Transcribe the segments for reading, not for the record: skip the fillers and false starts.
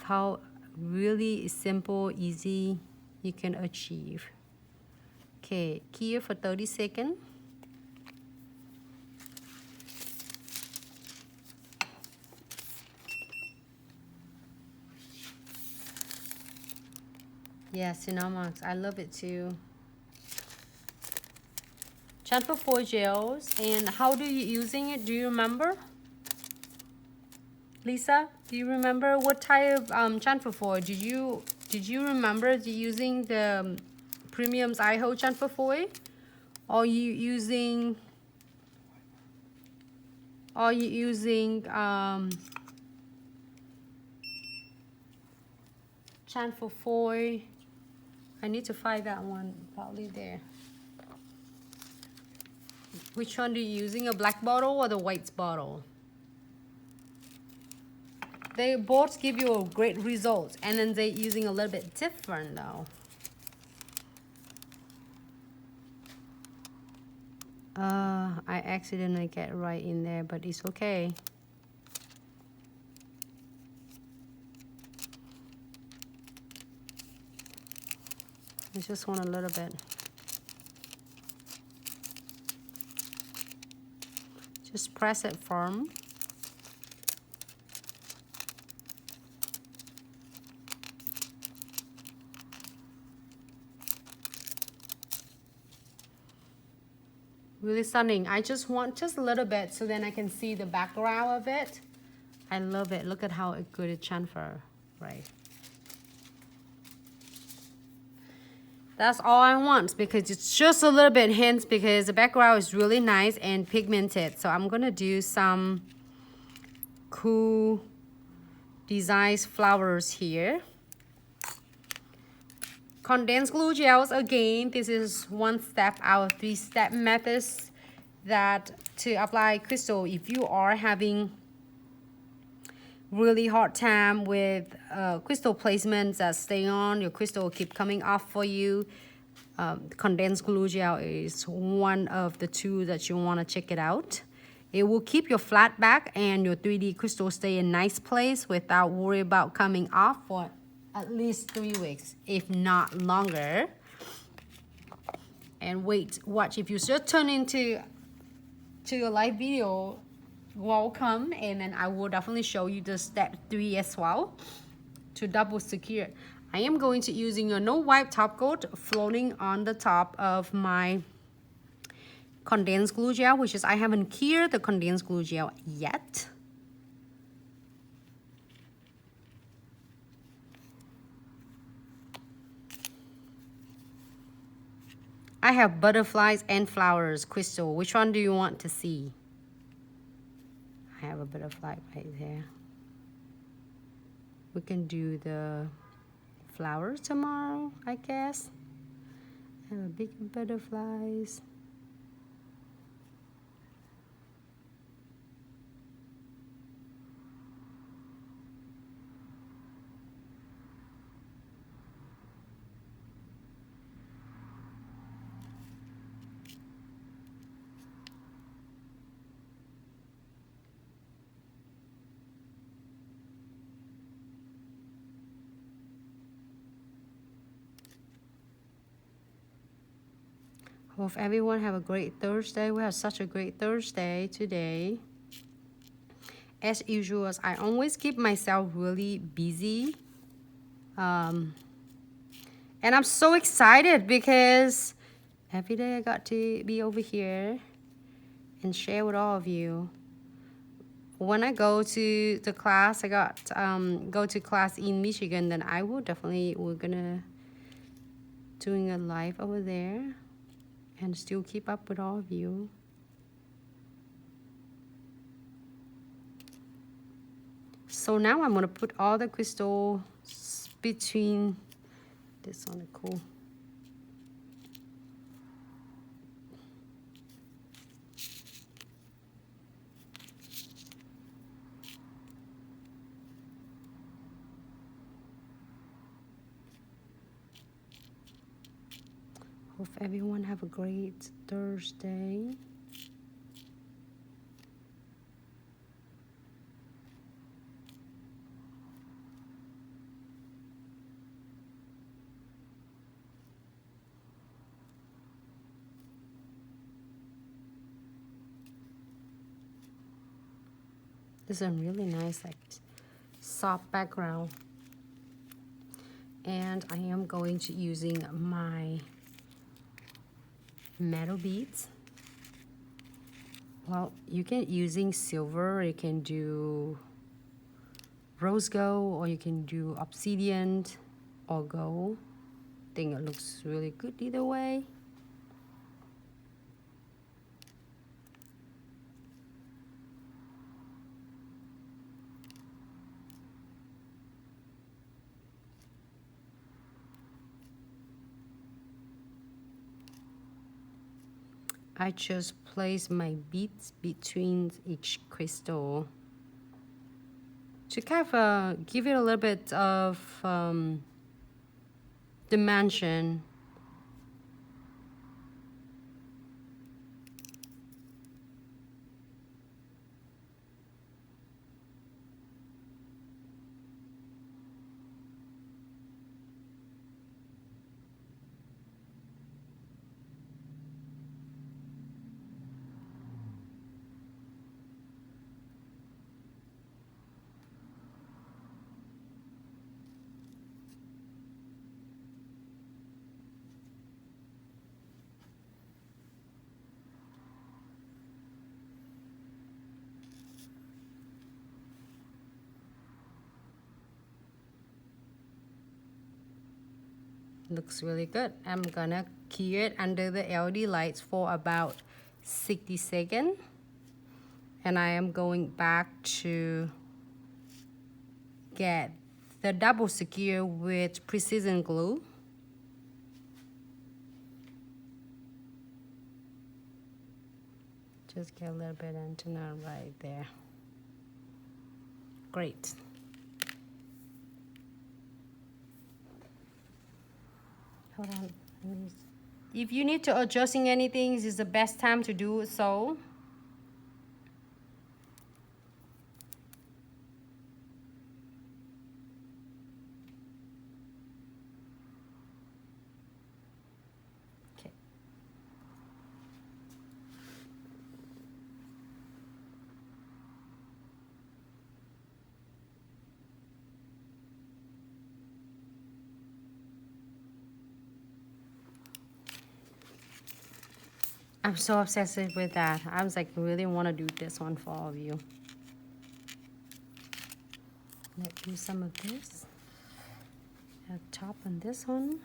how really simple, easy you can achieve. Okay, cure for 30 seconds. Yeah, Cinnamox, I love it too. Chamfer 4 gels, and how do you using it? Do you remember? Lisa, do you remember what type of chamfer 4? Did you remember using the Premium's iHo chamfer 4? Or you using chamfer 4? I need to find that one, probably there. Which one are you using, a black bottle or the white bottle? They both give you a great result, and then they're using a little bit different though. I accidentally get right in there, but it's okay. I just want a little bit. Just press it firm. Really stunning. I just want just a little bit so then I can see the background of it. I love it. Look at how good it chamfer, right? That's all I want because it's just a little bit hints because the background is really nice and pigmented. So I'm gonna do some cool designs flowers here. Condensed glue gels again. This is one step out of 3-step methods that to apply crystal. If you are having really hard time with crystal placements that stay on, your crystal keep coming off for you, condensed glue gel is one of the two that you want to check it out. It will keep your flat back and your 3D crystal stay in a nice place without worry about coming off for at least 3 weeks, if not longer. And watch, if you just turn into a live video, welcome, and then I will definitely show you the step 3 as well to double secure. I am going to using a no wipe top coat floating on the top of my condensed glue gel, which is I haven't cured the condensed glue gel yet. I have butterflies and flowers crystal. Which one do you want to see? I have a butterfly right there. We can do the flowers tomorrow, I guess. I have a big butterflies. Hope everyone have a great Thursday. We have such a great Thursday today. As usual, I always keep myself really busy. And I'm so excited because every day I got to be over here and share with all of you. When I go to the class, I got go to class in Michigan, then I will definitely, we're gonna doing a live over there and still keep up with all of you. So now I'm gonna put all the crystals between this one, cool. Hope everyone have a great Thursday. This is a really nice, like, soft background. And I am going to using my metal beads. Well, you can using silver, you can do rose gold, or you can do obsidian or gold. I think it looks really good either way. I just place my beads between each crystal to kind of give it a little bit of dimension. Looks really good. I'm gonna key it under the LED lights for about 60 seconds. And I am going back to get the double secure with precision glue. Just get a little bit antenna right there. Great. Hold on. If you need to adjusting anything, this is the best time to do so. Okay. I'm so obsessed with that. I was like, really want to do this one for all of you. Let's do some of this. At top on this one.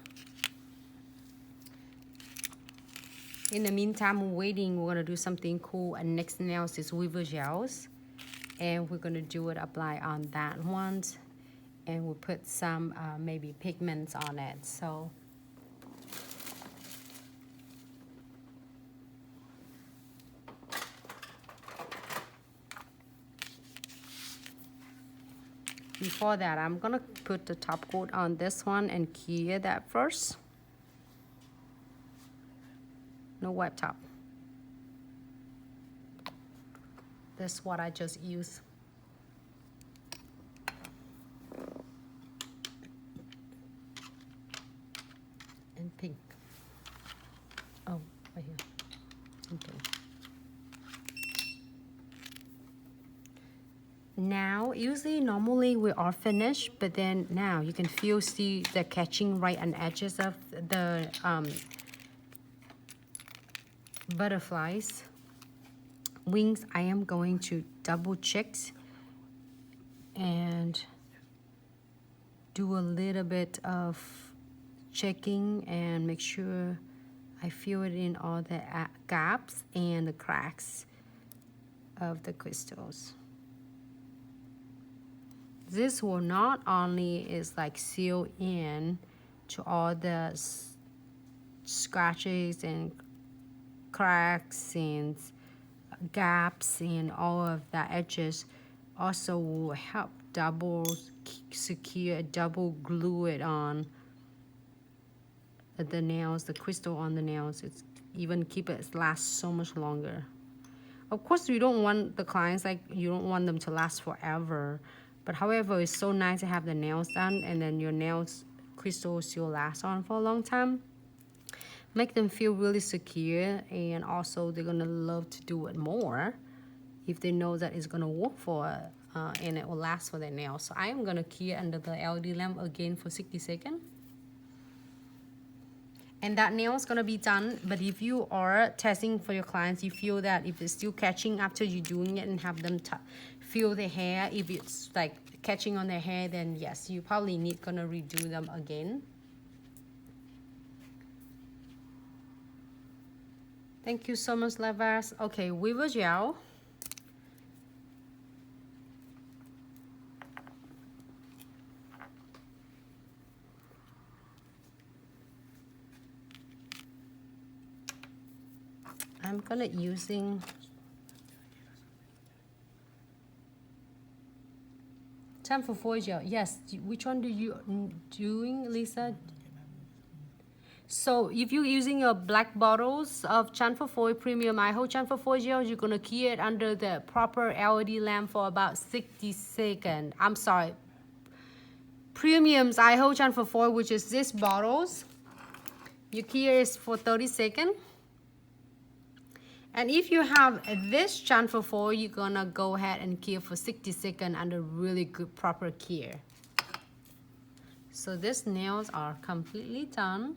In the meantime, waiting, we're gonna do something cool. And next nails is weaver gels, and we're gonna do it apply on that one, and we'll put some maybe pigments on it. So. Before that, I'm gonna put the top coat on this one and clear that first. No wet top. That's what I just used. And pink. Oh, right here. And pink. Now, usually, normally we are finished, but then now you can see the catching right on edges of the butterflies wings. I am going to double check and do a little bit of checking and make sure I fill it in all the gaps and the cracks of the crystals. This will not only is like seal in to all the scratches and cracks and gaps and all of the edges, also will help double secure, double glue it on the nails, the crystal on the nails. It's even keep it last so much longer. Of course, you don't want the clients, like, you don't want them to last forever. But however, it's so nice to have the nails done, and then your nails crystal still last on for a long time. Make them feel really secure, and also they're gonna love to do it more if they know that it's gonna work for and it will last for the nail. So I am gonna cure under the LED lamp again for 60 seconds. And that nail is gonna be done. But if you are testing for your clients, you feel that if it's still catching after you're doing it and have them feel the hair, if it's like catching on their hair, then yes, you probably gonna redo them again. Thank you so much, Lavas. Okay, Weaver Gel. I'm gonna using Chamfer Foil gel. Yes, which one do you doing, Lisa? So if you're using your black bottles of Chamfer Foil Premium iHo Chamfer Foil gel, you're gonna cure it under the proper LED lamp for about 60 seconds. I'm sorry. Premium's iHo Chamfer Foil, which is this bottles, you cure is for 30 seconds. And if you have this Chamfer Foil, you're gonna go ahead and cure for 60 seconds under really good proper cure. So these nails are completely done.